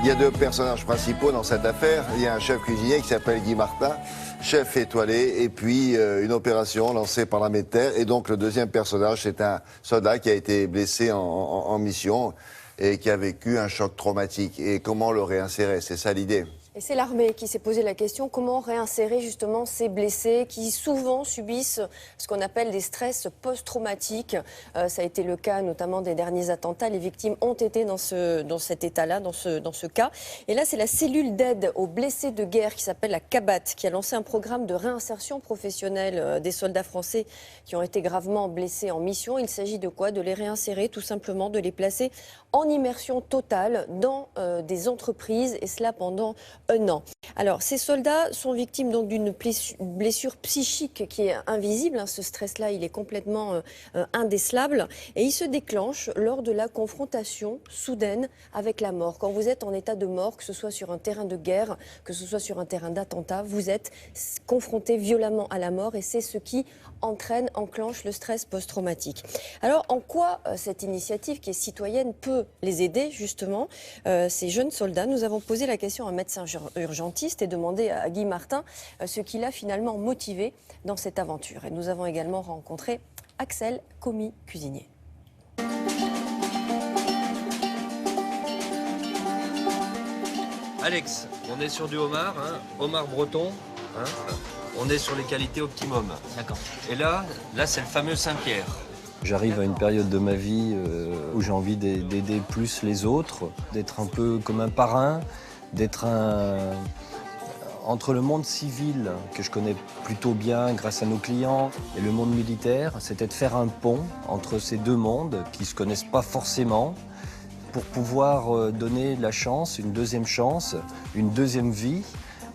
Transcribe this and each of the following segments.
Il y a deux personnages principaux dans cette affaire. Il y a un chef cuisinier qui s'appelle Guy Martin, chef étoilé, et puis une opération lancée par l'armée de terre. Et donc le deuxième personnage, c'est un soldat qui a été blessé en mission et qui a vécu un choc traumatique. Et comment le réinsérer? C'est ça l'idée. Et c'est l'armée qui s'est posé la question, comment réinsérer justement ces blessés qui souvent subissent ce qu'on appelle des stress post-traumatiques. Ça a été le cas notamment des derniers attentats. Les victimes ont été dans cet état-là, dans ce cas. Et là, c'est la cellule d'aide aux blessés de guerre qui s'appelle la CABAT, qui a lancé un programme de réinsertion professionnelle des soldats français qui ont été gravement blessés en mission. Il s'agit de quoi? De les réinsérer, tout simplement, de les placer en immersion totale dans des entreprises, et cela pendant un an. Alors, ces soldats sont victimes donc d'une blessure psychique qui est invisible. Ce stress-là, il est complètement indécelable et il se déclenche lors de la confrontation soudaine avec la mort. Quand vous êtes en état de mort, que ce soit sur un terrain de guerre, que ce soit sur un terrain d'attentat, vous êtes confronté violemment à la mort et c'est ce qui enclenche le stress post-traumatique. Alors, en quoi cette initiative qui est citoyenne peut les aider, justement, ces jeunes soldats? Nous avons posé la question à un médecin urgentiste et demandé à Guy Martin ce qui l'a finalement motivé dans cette aventure. Et nous avons également rencontré Axel, commis cuisinier. Alex, on est sur du homard, homard breton. On est sur les qualités optimum. D'accord. Et là c'est le fameux Saint-Pierre. J'arrive à une période de ma vie où j'ai envie d'aider plus les autres, d'être un peu comme un parrain, d'être entre le monde civil, que je connais plutôt bien grâce à nos clients, et le monde militaire. C'était de faire un pont entre ces deux mondes qui ne se connaissent pas forcément pour pouvoir donner la chance, une deuxième vie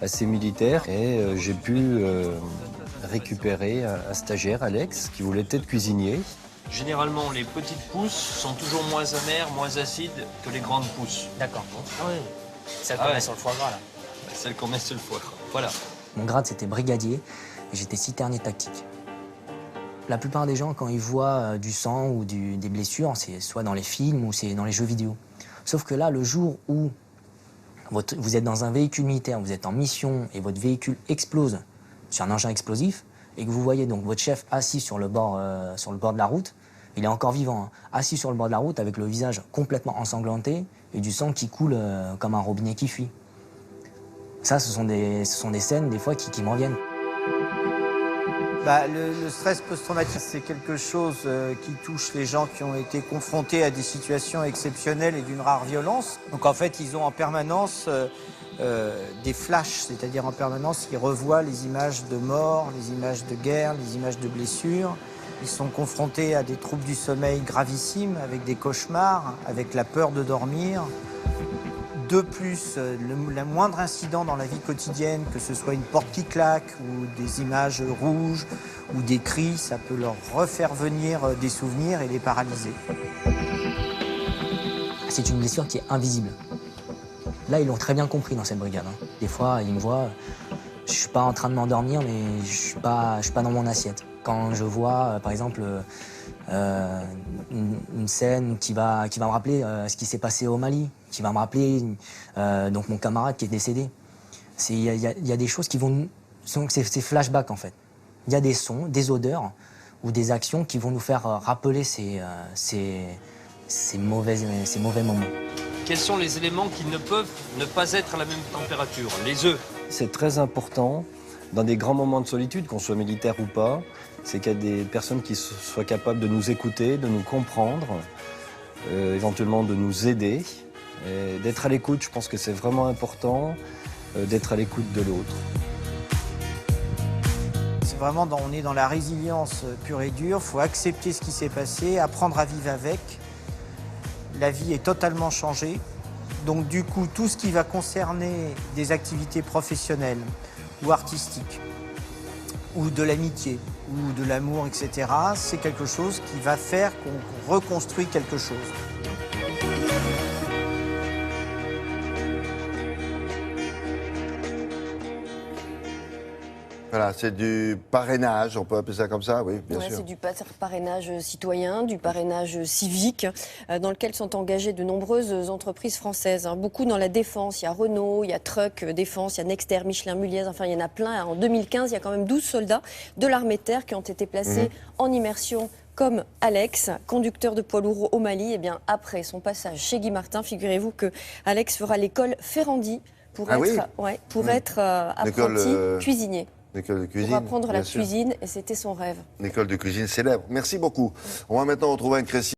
à ces militaires. Et j'ai pu récupérer un stagiaire, Alex, qui voulait être cuisinier. Généralement, les petites pousses sont toujours moins amères, moins acides que les grandes pousses. D'accord. Ah oui. Celle qu'on met sur le foie gras, là. Celle qu'on met sur le foie gras. Voilà. Mon grade, c'était brigadier et j'étais citernier tactique. La plupart des gens, quand ils voient du sang ou des blessures, c'est soit dans les films ou c'est dans les jeux vidéo. Sauf que là, le jour où vous êtes dans un véhicule militaire, vous êtes en mission et votre véhicule explose sur un engin explosif et que vous voyez donc votre chef assis sur le bord de la route, il est encore vivant, assis sur le bord de la route avec le visage complètement ensanglanté et du sang qui coule comme un robinet qui fuit. Ça, ce sont des scènes, des fois, qui m'en viennent. Le stress post-traumatique, c'est quelque chose qui touche les gens qui ont été confrontés à des situations exceptionnelles et d'une rare violence. Donc en fait, ils ont en permanence des flashs, c'est-à-dire en permanence, ils revoient les images de mort, les images de guerre, les images de blessures. Ils sont confrontés à des troubles du sommeil gravissimes, avec des cauchemars, avec la peur de dormir. De plus, le moindre incident dans la vie quotidienne, que ce soit une porte qui claque ou des images rouges ou des cris, ça peut leur refaire venir des souvenirs et les paralyser. C'est une blessure qui est invisible. Là, ils l'ont très bien compris dans cette brigade. Des fois, ils me voient, je suis pas en train de m'endormir, mais je suis pas dans mon assiette. Quand je vois, par exemple, une scène qui va me rappeler ce qui s'est passé au Mali, qui va me rappeler donc mon camarade qui est décédé. Il y a des choses qui vont... C'est flashback, en fait. Il y a des sons, des odeurs ou des actions qui vont nous faire rappeler ces mauvais moments. Quels sont les éléments qui ne peuvent ne pas être à la même température? Les œufs. C'est très important, dans des grands moments de solitude, qu'on soit militaire ou pas, c'est qu'il y a des personnes qui soient capables de nous écouter, de nous comprendre, éventuellement de nous aider. D'être à l'écoute, je pense que c'est vraiment important, d'être à l'écoute de l'autre. C'est vraiment, on est dans la résilience pure et dure, il faut accepter ce qui s'est passé, apprendre à vivre avec. La vie est totalement changée, donc du coup, tout ce qui va concerner des activités professionnelles ou artistiques, ou de l'amitié, ou de l'amour, etc., c'est quelque chose qui va faire qu'on reconstruit quelque chose. Voilà, c'est du parrainage, on peut appeler ça comme ça, oui, bien Ouais, sûr. c'est du parrainage citoyen, du parrainage civique, dans lequel sont engagées de nombreuses entreprises françaises. Hein. Beaucoup dans la défense. Il y a Renault, il y a Truck Défense, il y a Nexter, Michelin, Muliez, enfin il y en a plein. En 2015, il y a quand même 12 soldats de l'armée de terre qui ont été placés en immersion comme Alex, conducteur de poids lourd au Mali. Et bien après son passage chez Guy Martin, figurez-vous que Alex fera l'école Ferrandi pour être apprenti cuisinier. L'école de cuisine. Pour apprendre la bien sûr. cuisine, et c'était son rêve. L'école de cuisine célèbre. Merci beaucoup. On va maintenant retrouver un Crécy.